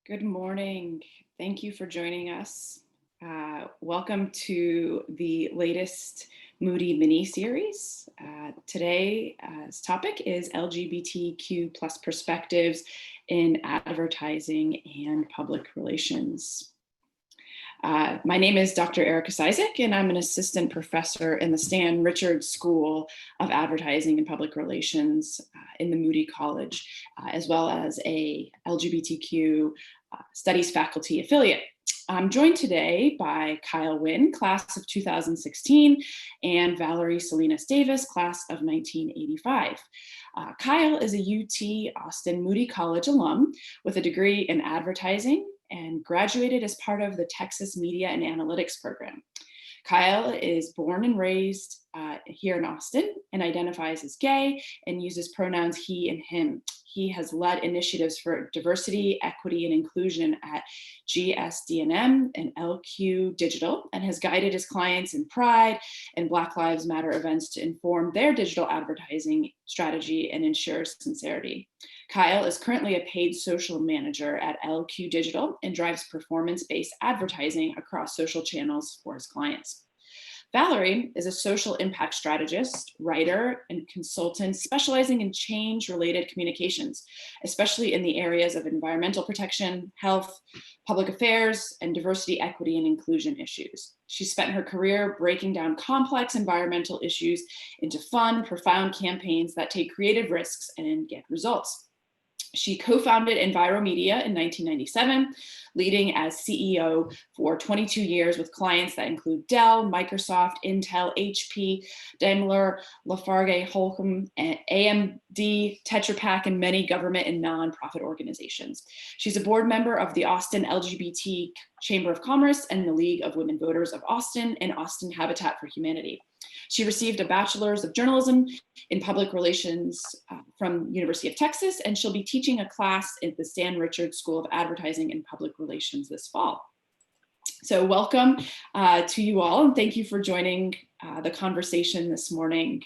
Good morning. Thank you for joining us. Welcome to the latest Moody mini-series. Today's topic is LGBTQ plus perspectives in advertising and public relations. My name is Dr. Erica Ciszek, and I'm an assistant professor in the Stan Richards School of Advertising and Public Relations in the Moody College, as well as a LGBTQ studies faculty affiliate. I'm joined today by Kyle Wynn, class of 2016, and Valerie Salinas Davis, class of 1985. Kyle is a UT Austin Moody College alum with a degree in advertising and graduated as part of the Texas Media and Analytics program. Kyle is born and raised here in Austin and identifies as gay and uses pronouns he and him. He has led initiatives for diversity, equity, and inclusion at GSD&M and LQ Digital, and has guided his clients in Pride and Black Lives Matter events to inform their digital advertising strategy and ensure sincerity. Kyle is currently a paid social manager at LQ Digital and drives performance-based advertising across social channels for his clients. Valerie is a social impact strategist, writer, and consultant specializing in change-related communications, especially in the areas of environmental protection, health, public affairs, and diversity, equity, and inclusion issues. She spent her career breaking down complex environmental issues into fun, profound campaigns that take creative risks and get results. She co-founded EnviroMedia in 1997, leading as CEO for 22 years with clients that include Dell, Microsoft, Intel, HP, Daimler, Lafarge, Holcim, AMD, Tetra Pak, and many government and nonprofit organizations. She's a board member of the Austin LGBT Chamber of Commerce and the League of Women Voters of Austin and Austin Habitat for Humanity. She received a bachelor's of journalism in public relations from University of Texas, and she'll be teaching a class at the Stan Richards School of Advertising and Public Relations this fall. So welcome to you all, and thank you for joining the conversation this morning.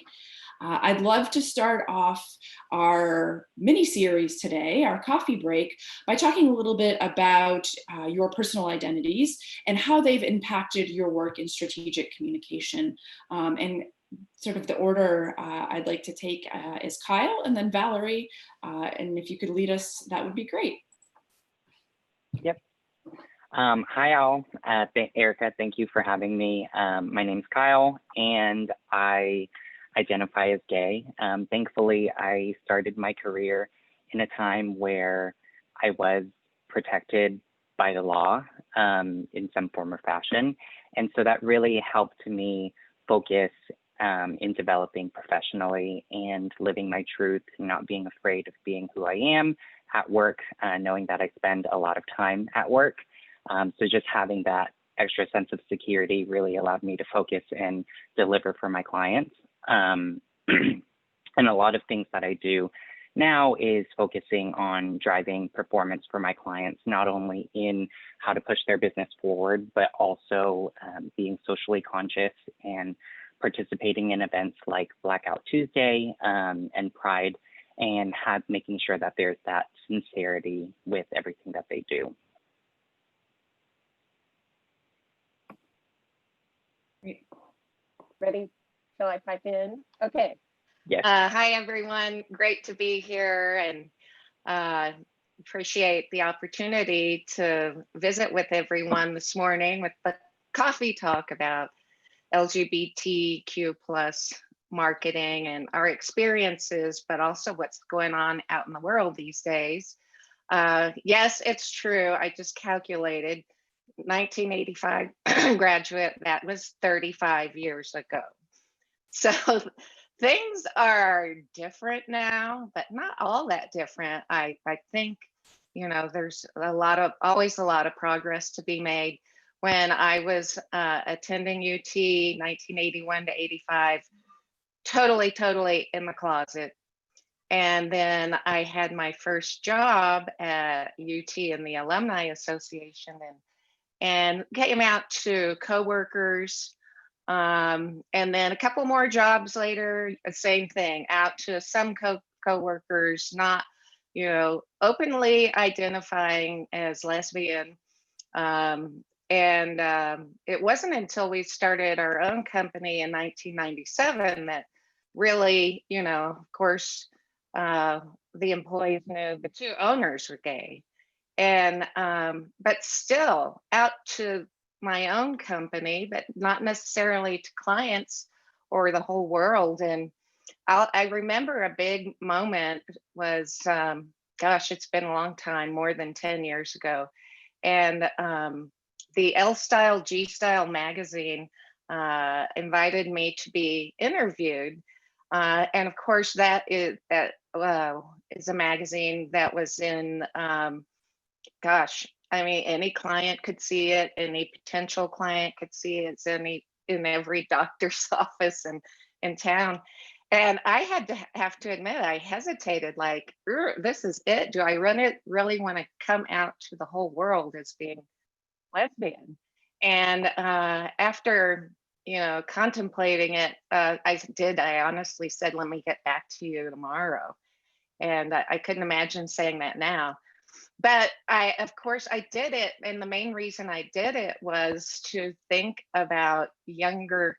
I'd love to start off our mini-series today, our coffee break, by talking a little bit about your personal identities and how they've impacted your work in strategic communication. And sort of the order I'd like to take is Kyle and then Valerie, and if you could lead us, that would be great. Yep. Hi all, Erica, thank you for having me. My name's Kyle and I identify as gay. Thankfully, I started my career in a time where I was protected by the law in some form or fashion. And so that really helped me focus in developing professionally and living my truth, not being afraid of being who I am at work, knowing that I spend a lot of time at work. So just having that extra sense of security really allowed me to focus and deliver for my clients. And a lot of things that I do now is focusing on driving performance for my clients, not only in how to push their business forward, but also being socially conscious and participating in events like Blackout Tuesday and Pride, and making sure that there's that sincerity with everything that they do. Great. Ready? Shall I pipe in? Okay. Yes. Hi, everyone. Great to be here and appreciate the opportunity to visit with everyone this morning with the coffee talk about LGBTQ plus marketing and our experiences, but also what's going on out in the world these days. Yes, it's true. I just calculated 1985 graduate, that was 35 years ago. So things are different now, but not all that different. I think, you know, there's always a lot of progress to be made. When I was attending UT 1981 to 85, totally in the closet. And then I had my first job at UT in the Alumni Association and came out to coworkers. And then a couple more jobs later, same thing, out to some coworkers, not openly identifying as lesbian. It wasn't until we started our own company in 1997 that really, of course, the employees knew the two owners were gay. And but still, out to my own company, but not necessarily to clients or the whole world. And I remember a big moment was, gosh, it's been a long time, more than 10 years ago. And the L Style, G Style magazine invited me to be interviewed. And of course, that is a magazine that was in, gosh, I mean, any client could see it, any potential client could see it. It's in every doctor's office in town. And I have to admit, I hesitated, like, this is it. Do I really want to come out to the whole world as being lesbian? And after, contemplating it, I honestly said, let me get back to you tomorrow. And I couldn't imagine saying that now. But of course, I did it. And the main reason I did it was to think about younger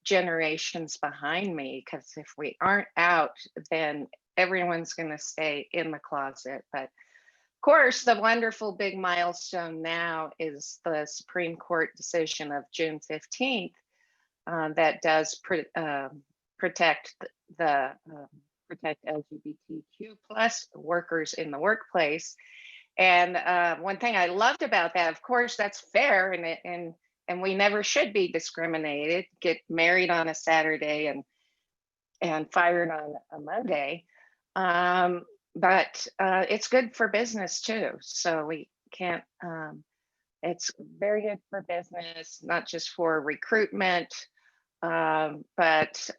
generations behind me, because if we aren't out, then everyone's going to stay in the closet. But of course, the wonderful big milestone now is the Supreme Court decision of June 15th that does protect protect LGBTQ plus workers in the workplace. And one thing I loved about that, of course, that's fair, and we never should be discriminated, get married on a Saturday and fired on a Monday. But it's good for business too. So we can't, it's very good for business, not just for recruitment, but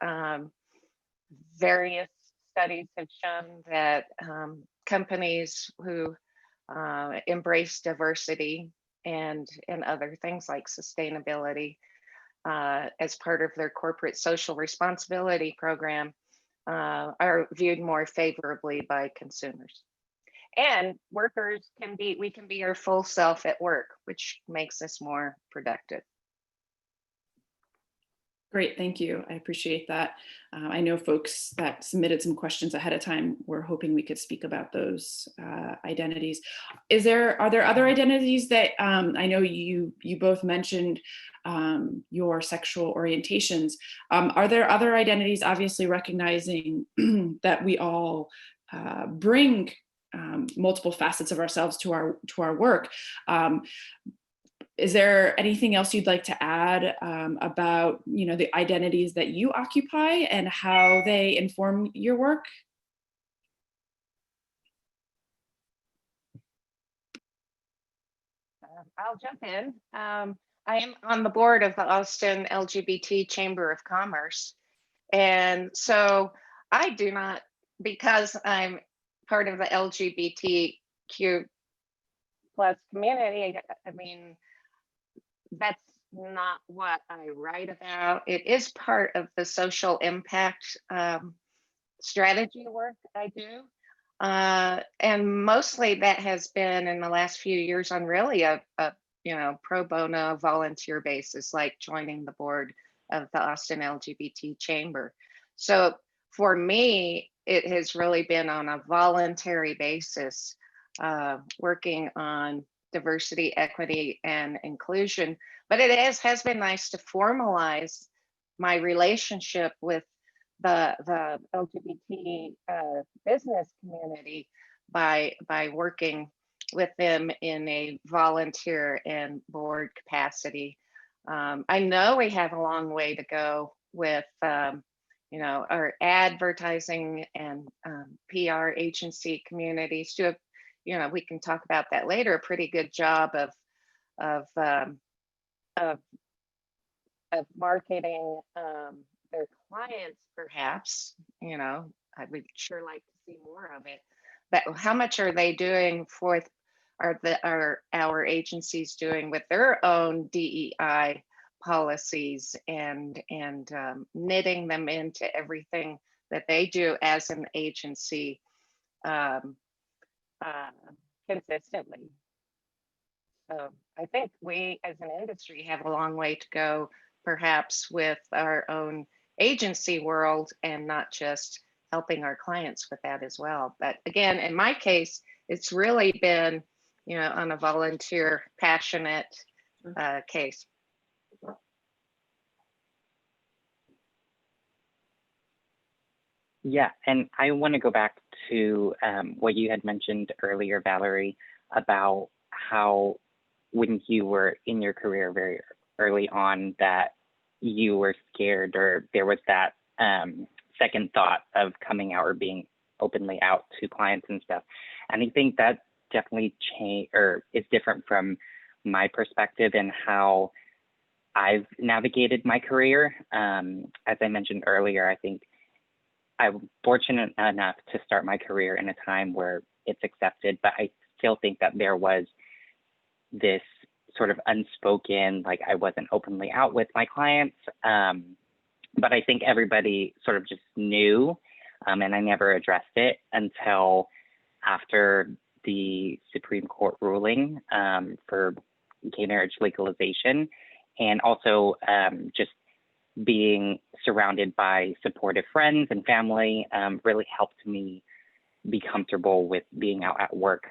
various studies have shown that companies who embrace diversity and other things like sustainability as part of their corporate social responsibility program are viewed more favorably by consumers. And we can be our full self at work, which makes us more productive. Great, thank you. I appreciate that. I know folks that submitted some questions ahead of time were hoping we could speak about those identities. Are there other identities that I know you both mentioned your sexual orientations? Are there other identities, obviously recognizing that we all bring multiple facets of ourselves to our work? Is there anything else you'd like to add about, the identities that you occupy and how they inform your work? I'll jump in. I am on the board of the Austin LGBT Chamber of Commerce. And so I do not, because I'm part of the LGBTQ plus community, I mean, that's not what I write about. It is part of the social impact strategy work I do. And mostly that has been in the last few years on really a pro bono volunteer basis, like joining the board of the Austin LGBT Chamber. So for me, it has really been on a voluntary basis, working on diversity, equity, and inclusion. But it has been nice to formalize my relationship with the LGBT business community by working with them in a volunteer and board capacity. I know we have a long way to go with our advertising and PR agency communities do we can talk about that later, a pretty good job of marketing their clients, perhaps. I would sure like to see more of it. But how much are they doing are our agencies doing with their own DEI policies and knitting them into everything that they do as an agency? uh, consistently. So I think we as an industry have a long way to go, perhaps with our own agency world and not just helping our clients with that as well. But again, in my case, it's really been, on a volunteer, passionate case. Yeah, and I want to go back to what you had mentioned earlier, Valerie, about how when you were in your career very early on that you were scared or there was that second thought of coming out or being openly out to clients and stuff. And I think that definitely changed or is different from my perspective and how I've navigated my career. As I mentioned earlier, I think I'm fortunate enough to start my career in a time where it's accepted, but I still think that there was this sort of unspoken, like I wasn't openly out with my clients. But I think everybody sort of just knew, and I never addressed it until after the Supreme Court ruling for gay marriage legalization, and also just being surrounded by supportive friends and family really helped me be comfortable with being out at work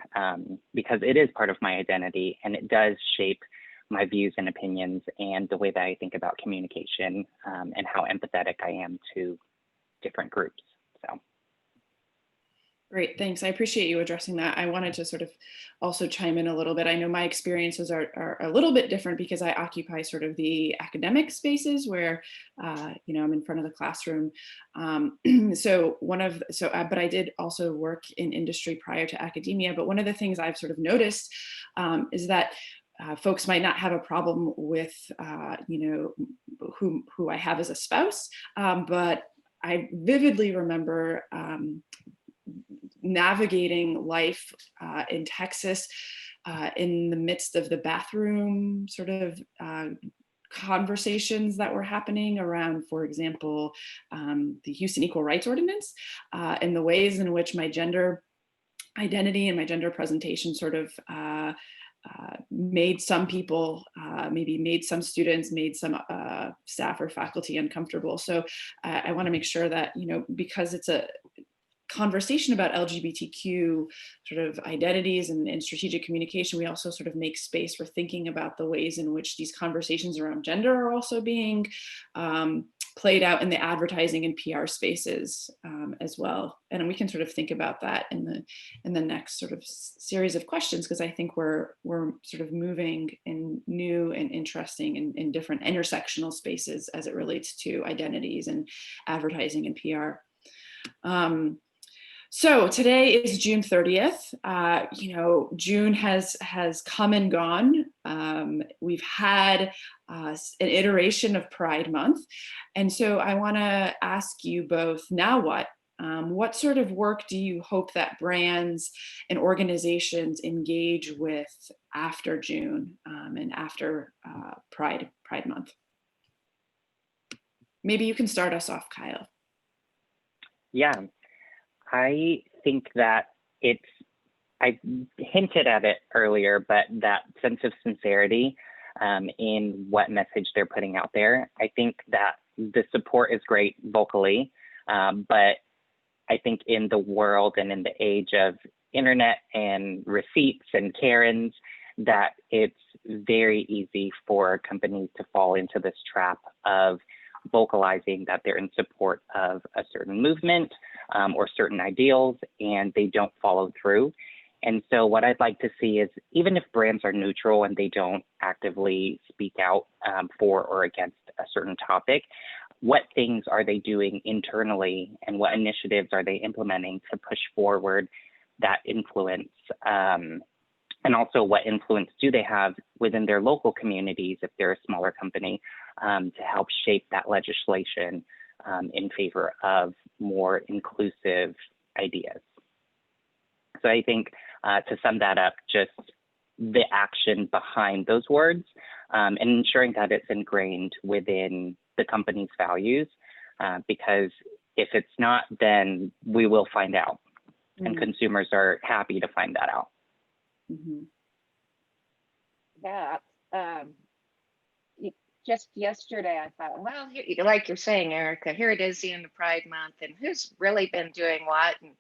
because it is part of my identity and it does shape my views and opinions and the way that I think about communication and how empathetic I am to different groups. So. Great, thanks. I appreciate you addressing that. I wanted to sort of also chime in a little bit. I know my experiences are a little bit different because I occupy sort of the academic spaces where, I'm in front of the classroom. But I did also work in industry prior to academia. But one of the things I've sort of noticed is that folks might not have a problem with, who I have as a spouse, but I vividly remember navigating life in Texas in the midst of the bathroom sort of conversations that were happening around, for example, the Houston Equal Rights Ordinance and the ways in which my gender identity and my gender presentation sort of made some people, maybe made some students, made some staff or faculty uncomfortable. So I want to make sure that, because it's a conversation about LGBTQ sort of identities and strategic communication, we also sort of make space for thinking about the ways in which these conversations around gender are also being played out in the advertising and PR spaces as well. And we can sort of think about that in the next sort of series of questions, because I think we're sort of moving in new and interesting and different intersectional spaces as it relates to identities and advertising and PR. So today is June 30th. June has come and gone. We've had an iteration of Pride Month. And so I want to ask you both, now what? What sort of work do you hope that brands and organizations engage with after June and after Pride Month? Maybe you can start us off, Kyle. Yeah. I think that I hinted at it earlier, but that sense of sincerity in what message they're putting out there. I think that the support is great vocally, but I think in the world and in the age of internet and receipts and Karens, that it's very easy for companies to fall into this trap of vocalizing that they're in support of a certain movement or certain ideals, and they don't follow through. And so what I'd like to see is, even if brands are neutral and they don't actively speak out for or against a certain topic, what things are they doing internally and what initiatives are they implementing to push forward that influence? And also, what influence do they have within their local communities if they're a smaller company to help shape that legislation in favor of more inclusive ideas? So I think to sum that up, just the action behind those words and ensuring that it's ingrained within the company's values, because if it's not, then we will find out. and consumers are happy to find that out. Yeah. Just yesterday, I thought, well, like you're saying, Erica, here it is, the end of Pride Month, and who's really been doing what? And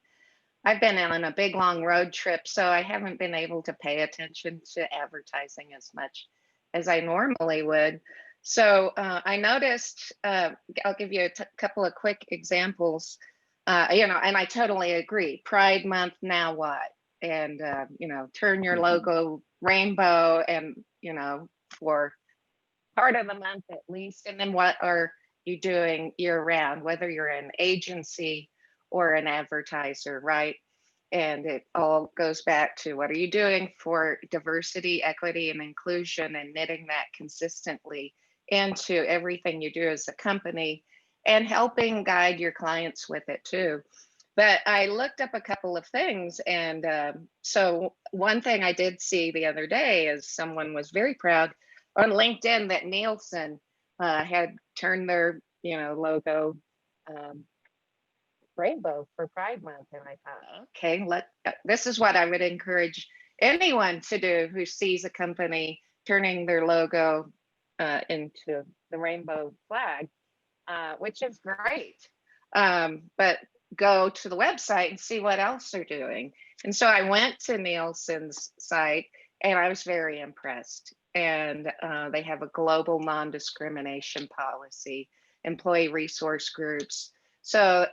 I've been on a big, long road trip, so I haven't been able to pay attention to advertising as much as I normally would. So I noticed, I'll give you a couple of quick examples, and I totally agree. Pride Month, now what? And, turn your logo rainbow and, for part of the month at least. And then what are you doing year round, whether you're an agency or an advertiser, right? And it all goes back to what are you doing for diversity, equity, and inclusion, and knitting that consistently into everything you do as a company and helping guide your clients with it too. But I looked up a couple of things. And so one thing I did see the other day is someone was very proud on LinkedIn that Nielsen had turned their, logo rainbow for Pride Month. And I thought, okay, this is what I would encourage anyone to do who sees a company turning their logo into the rainbow flag, which is great. But go to the website and see what else they're doing. And so I went to Nielsen's site and I was very impressed. And they have a global non-discrimination policy, employee resource groups. So,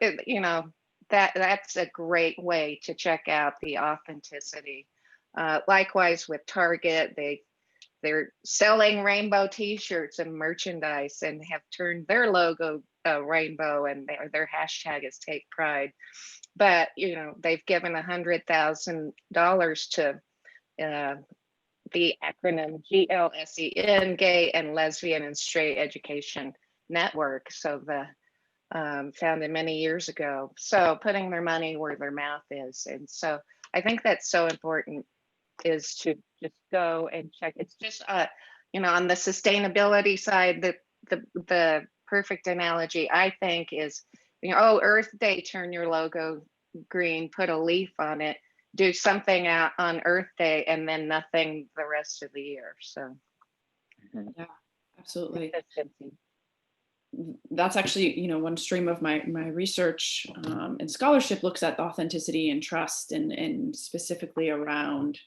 that's a great way to check out the authenticity. Likewise with Target, they're selling rainbow t-shirts and merchandise and have turned their logo rainbow, and their hashtag is Take Pride. But, they've given $100,000 to the acronym GLSEN, Gay and Lesbian and Straight Education Network. So founded many years ago. So putting their money where their mouth is. And so I think that's so important, is to just go and check. It's just, on the sustainability side, the perfect analogy I think is, Earth Day, turn your logo green, put a leaf on it, do something out on Earth Day, and then nothing the rest of the year. So yeah, absolutely. Consistency. That's actually, one stream of my research and scholarship looks at authenticity and trust, and specifically around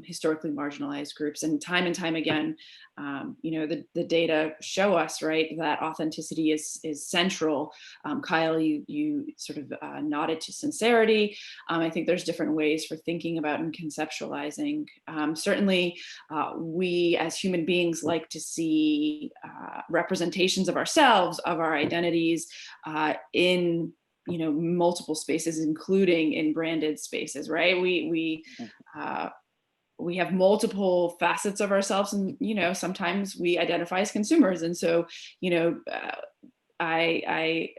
historically marginalized groups. And time again, the data show us, right, that authenticity is central. Kyle, you sort of nodded to sincerity. I think there's different ways for thinking about and conceptualizing. Certainly, we as human beings like to see representations of ourselves, of our identities in multiple spaces, including in branded spaces, right? We have multiple facets of ourselves, and sometimes we identify as consumers. And so I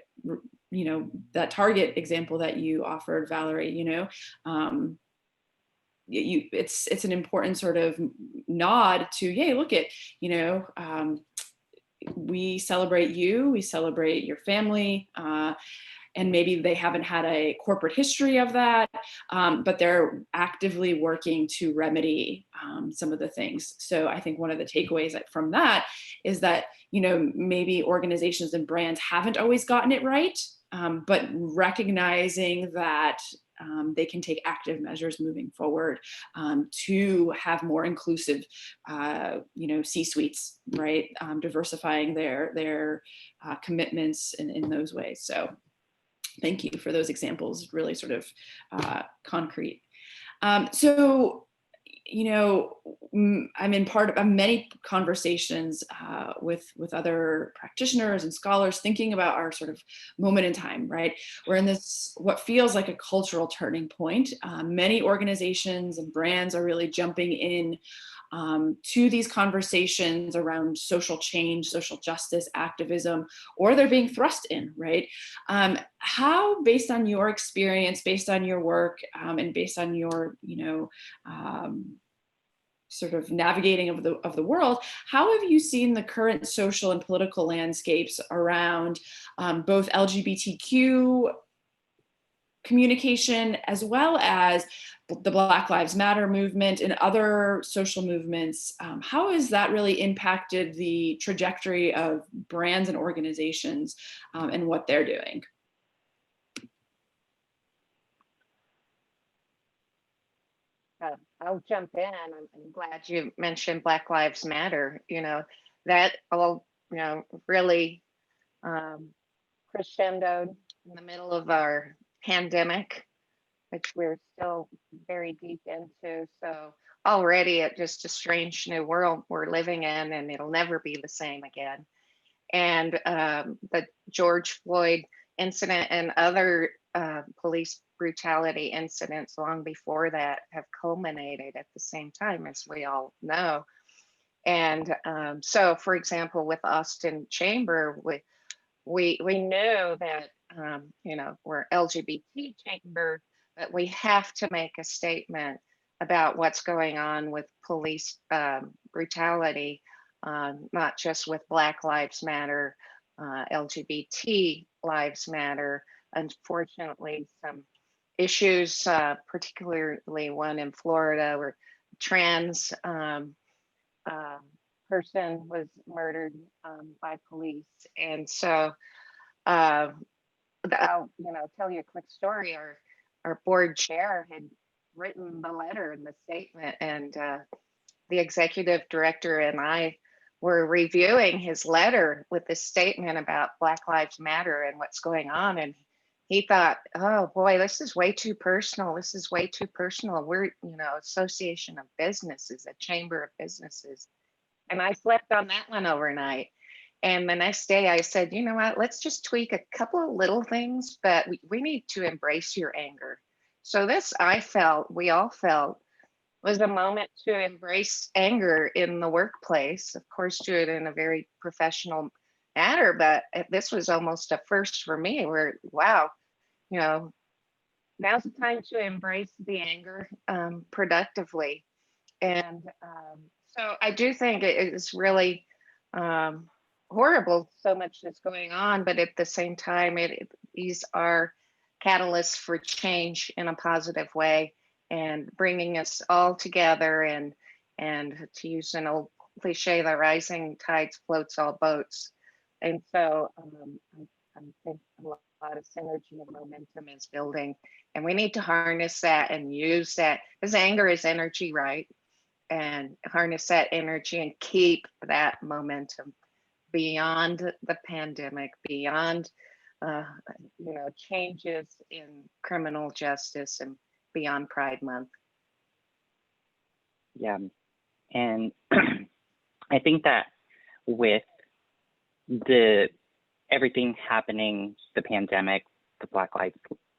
that Target example that you offered, Valerie, it's an important sort of nod to, hey, look at, we celebrate you, we celebrate your family, and maybe they haven't had a corporate history of that, but they're actively working to remedy some of the things. So I think one of the takeaways from that is that, maybe organizations and brands haven't always gotten it right, but recognizing that they can take active measures moving forward to have more inclusive, C-suites, right? Diversifying their commitments in those ways. So thank you for those examples, really sort of concrete. So, I'm in part of many conversations with other practitioners and scholars thinking about our sort of moment in time, right? We're in this, what feels like a cultural turning point. Many organizations and brands are really jumping in to these conversations around social change, social justice, activism, or they're being thrust in, right? How, based on your experience, based on your work, and based on your, sort of navigating of the world, how have you seen the current social and political landscapes around both LGBTQ communication, as well as the Black Lives Matter movement and other social movements. How has that really impacted the trajectory of brands and organizations and what they're doing? I'll jump in. I'm glad you mentioned Black Lives Matter. That all, really crescendoed in the middle of our pandemic, which we're still very deep into. So already it's just a strange new world we're living in, and it'll never be the same again. And the George Floyd incident and other police brutality incidents long before that have culminated at the same time, as we all know. And so, for example, with Austin Chamber, we knew that we're LGBT chamber, but we have to make a statement about what's going on with police brutality, not just with Black Lives Matter, LGBT Lives Matter. Unfortunately, some issues, particularly one in Florida where trans person was murdered by police. And so I'll tell you a quick story. Our board chair had written the letter and the statement, and the executive director and I were reviewing his letter with this statement about Black Lives Matter and what's going on. And he thought, oh boy, this is way too personal. This is way too personal. We're, Association of Businesses, a chamber of businesses. And I slept on that one overnight. And the next day I said, you know what, let's just tweak a couple of little things, but we need to embrace your anger. So this, we all felt, was a moment to embrace anger in the workplace. Of course, do it in a very professional manner, but this was almost a first for me where, wow, now's the time to embrace the anger productively. And so I do think it is really horrible, so much that's going on, but at the same time, these are catalysts for change in a positive way and bringing us all together. And to use an old cliche, the rising tides floats all boats. And so I think a lot of synergy and momentum is building, and we need to harness that and use that, because anger is energy, right? And harness that energy and keep that momentum beyond the pandemic, beyond changes in criminal justice, and beyond Pride Month. Yeah, and I think that with everything happening, the pandemic, the Black Lives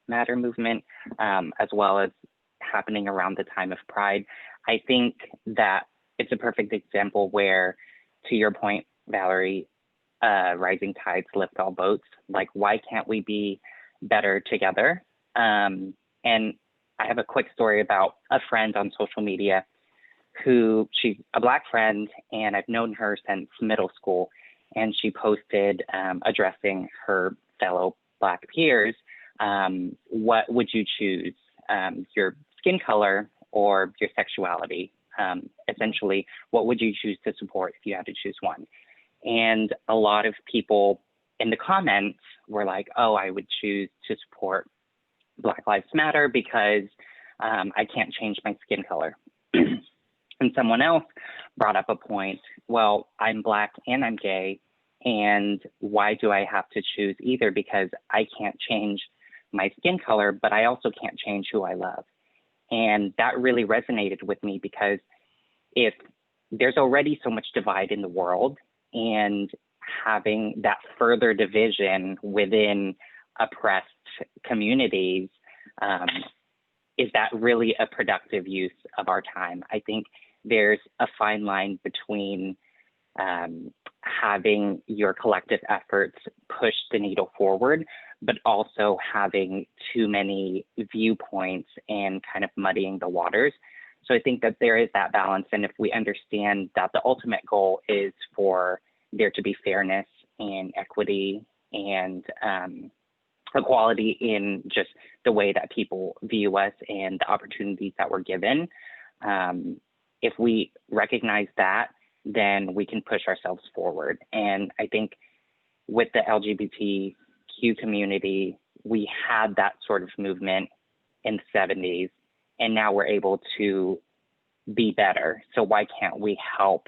Matter movement, as well as happening around the time of Pride, I think that it's a perfect example where, to your point, Valerie, rising tides lift all boats. Like, why can't we be better together? And I have a quick story about a friend on social media she's a Black friend, and I've known her since middle school. And she posted addressing her fellow Black peers, what would you choose, your skin color or your sexuality? Essentially, what would you choose to support if you had to choose one? And a lot of people in the comments were like, oh, I would choose to support Black Lives Matter because I can't change my skin color. And someone else brought up a point, well, I'm Black and I'm gay, and why do I have to choose either? Because I can't change my skin color, but I also can't change who I love. And that really resonated with me, because if there's already so much divide in the world, and having that further division within oppressed communities, is that really a productive use of our time? I think there's a fine line between having your collective efforts push the needle forward, but also having too many viewpoints and kind of muddying the waters. So I think that there is that balance. And if we understand that the ultimate goal is for there to be fairness and equity and equality in just the way that people view us and the opportunities that we're given. If we recognize that, then we can push ourselves forward. And I think with the LGBTQ community, we had that sort of movement in the 70s, and now we're able to be better. So why can't we help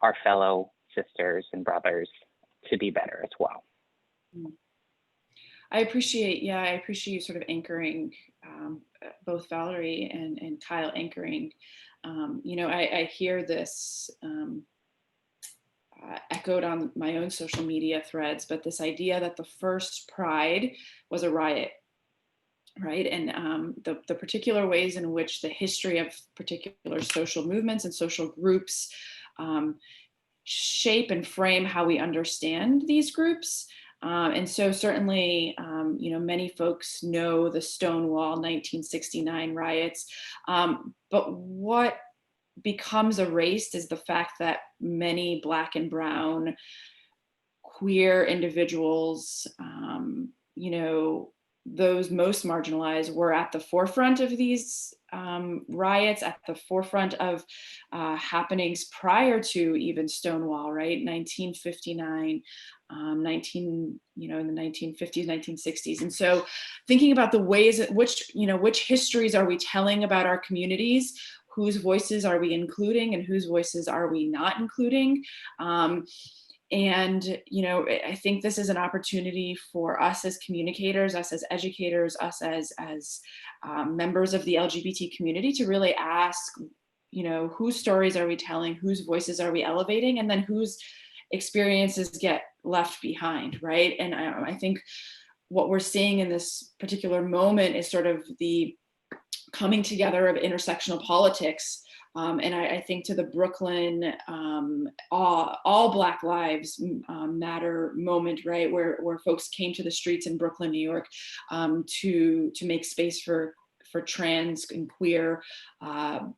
our fellow sisters and brothers to be better as well? I appreciate you sort of anchoring, both Valerie and Kyle anchoring. I hear this echoed on my own social media threads, but this idea that the first Pride was a riot, right? And the particular ways in which the history of particular social movements and social groups shape and frame how we understand these groups. And so certainly, many folks know the Stonewall 1969 riots, but what becomes erased is the fact that many Black and Brown queer individuals, those most marginalized, were at the forefront of these riots, at the forefront of happenings prior to even Stonewall, right? 1959, in the 1950s, 1960s. And so thinking about the ways in which histories are we telling about our communities, whose voices are we including and whose voices are we not including? And I think this is an opportunity for us as communicators, us as educators, us as members of the LGBT community to really ask, whose stories are we telling, whose voices are we elevating, and then whose experiences get left behind, right? And I think what we're seeing in this particular moment is sort of the coming together of intersectional politics. And I think to the Brooklyn all Black Lives Matter moment, right, where folks came to the streets in Brooklyn, New York, to make space for trans and queer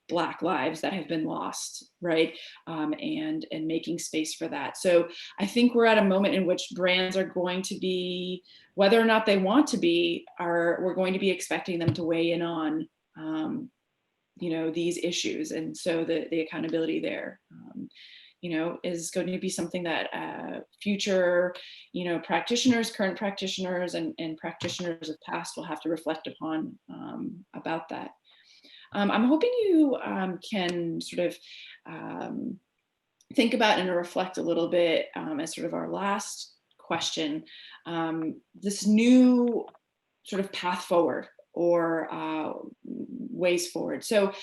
Black lives that have been lost, right, and making space for that. So I think we're at a moment in which brands are going to be, whether or not they want to be, we're going to be expecting them to weigh in on these issues. And so the accountability there, is going to be something that future, practitioners, current practitioners, and practitioners of past will have to reflect upon about that. I'm hoping you can sort of think about and reflect a little bit as sort of our last question, this new sort of path forward or ways forward. So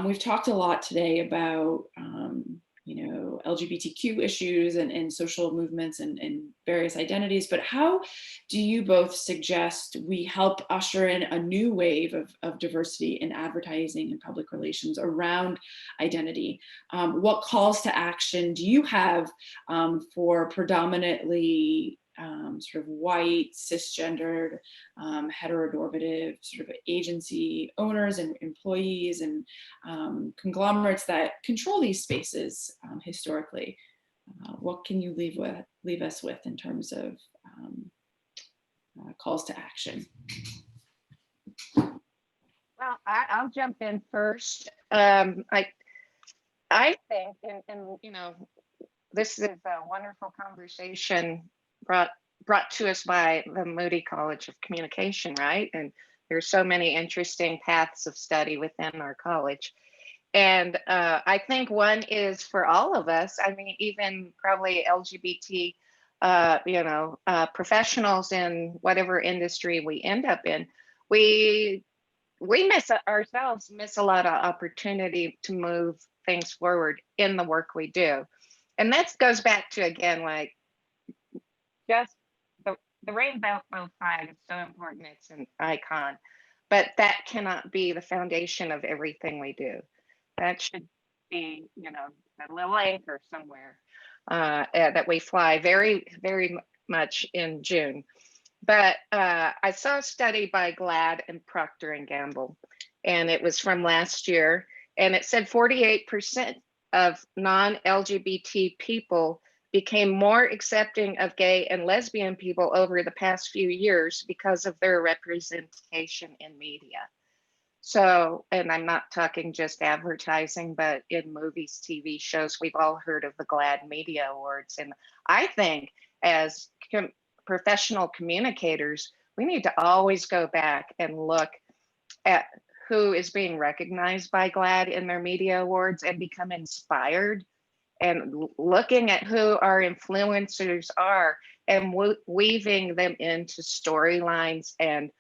we've talked a lot today about LGBTQ issues and social movements and various identities, but how do you both suggest we help usher in a new wave of diversity in advertising and public relations around identity? What calls to action do you have for predominantly sort of white, cisgendered, heteronormative sort of agency owners and employees and conglomerates that control these spaces historically? What can you leave us with in terms of calls to action? Well, I'll jump in first. I think, and this is a wonderful conversation brought to us by the Moody College of Communication, right? And there's so many interesting paths of study within our college. And I think one is for all of us, I mean, even probably LGBT, professionals in whatever industry we end up in, we miss a lot of opportunity to move things forward in the work we do. And that goes back to, again, like, just the rainbow flag is so important. It's an icon, but that cannot be the foundation of everything we do. That should be, a little anchor somewhere that we fly very, very much in June. But I saw a study by Glad and Procter and Gamble, and it was from last year, and it said 48% of non-LGBT people became more accepting of gay and lesbian people over the past few years because of their representation in media. So, and I'm not talking just advertising, but in movies, TV shows, we've all heard of the GLAAD Media Awards. And I think as professional communicators, we need to always go back and look at who is being recognized by GLAAD in their media awards and become inspired, and looking at who our influencers are and weaving them into storylines and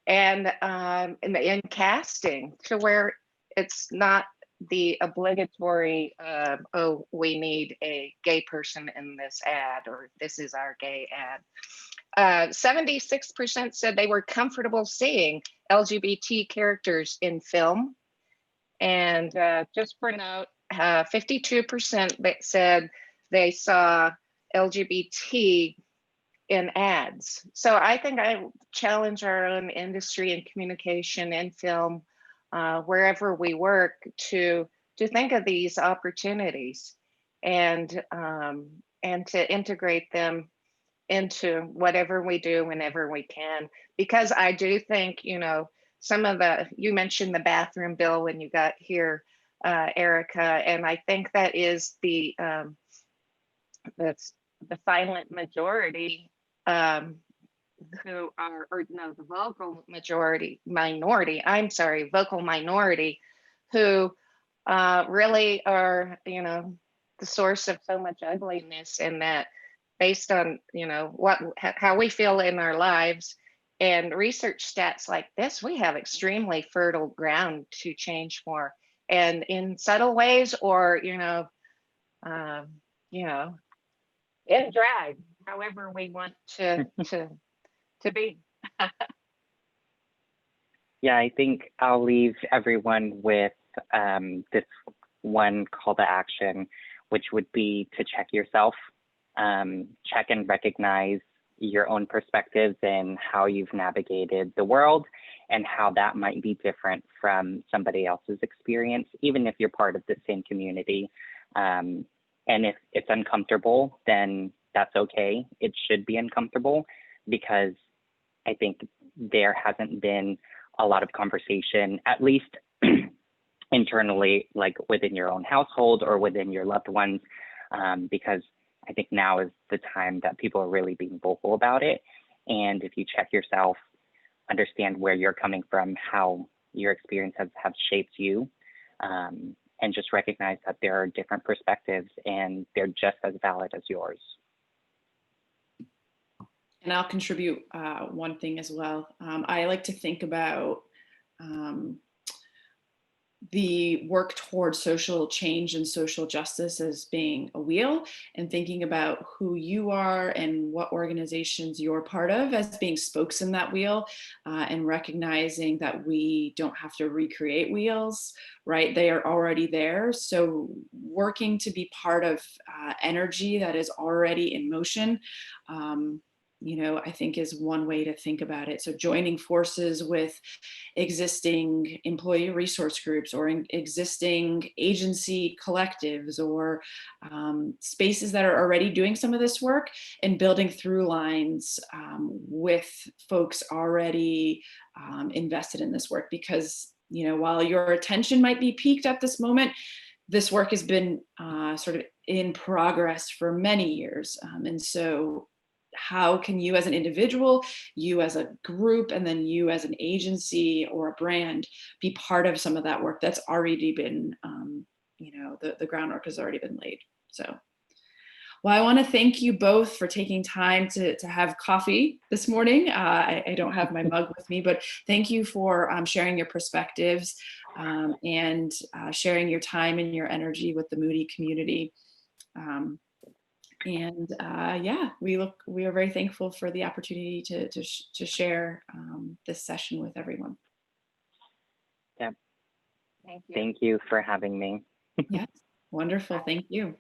in casting, to where it's not the obligatory, oh, we need a gay person in this ad, or this is our gay ad. 76% said they were comfortable seeing LGBT characters in film. And just for note, 52% said they saw LGBT in ads. So I think I challenge our own industry in communication and film, wherever we work, to think of these opportunities and to integrate them into whatever we do whenever we can. Because I do think, you know, some of you mentioned the bathroom bill when you got here, Erica, and I think that is that's the silent majority, who are, or no, the vocal minority, who really are, you know, the source of so much ugliness, and that based on, you know, how we feel in our lives and research stats like this, we have extremely fertile ground to change more, and in subtle ways, or, you know, in drag, however we want to be. Yeah, I think I'll leave everyone with this one call to action, which would be to check yourself, check and recognize your own perspectives and how you've navigated the world, and how that might be different from somebody else's experience, even if you're part of the same community. And if it's uncomfortable, then that's okay. It should be uncomfortable, because I think there hasn't been a lot of conversation, at least internally, like within your own household or within your loved ones, because I think now is the time that people are really being vocal about it. And if you check yourself, understand where you're coming from, how your experiences have shaped you, and just recognize that there are different perspectives and they're just as valid as yours. And I'll contribute one thing as well. I like to think about the work towards social change and social justice as being a wheel, and thinking about who you are and what organizations you're part of as being spokes in that wheel, and recognizing that we don't have to recreate wheels, right? They are already there. So working to be part of energy that is already in motion, you know, I think is one way to think about it. So joining forces with existing employee resource groups, or existing agency collectives, or spaces that are already doing some of this work, and building through lines with folks already invested in this work. Because, you know, while your attention might be peaked at this moment, this work has been sort of in progress for many years. And so how can you as an individual, you as a group, and then you as an agency or a brand be part of some of that work that's already been, you know, the groundwork has already been laid. So, well, I want to thank you both for taking time to have coffee this morning. I don't have my mug with me, but thank you for sharing your perspectives, and sharing your time and your energy with the Moody community. Yeah, we are very thankful for the opportunity to share this session with everyone. Yeah. Thank you. Thank you for having me. Yes, wonderful. Thank you.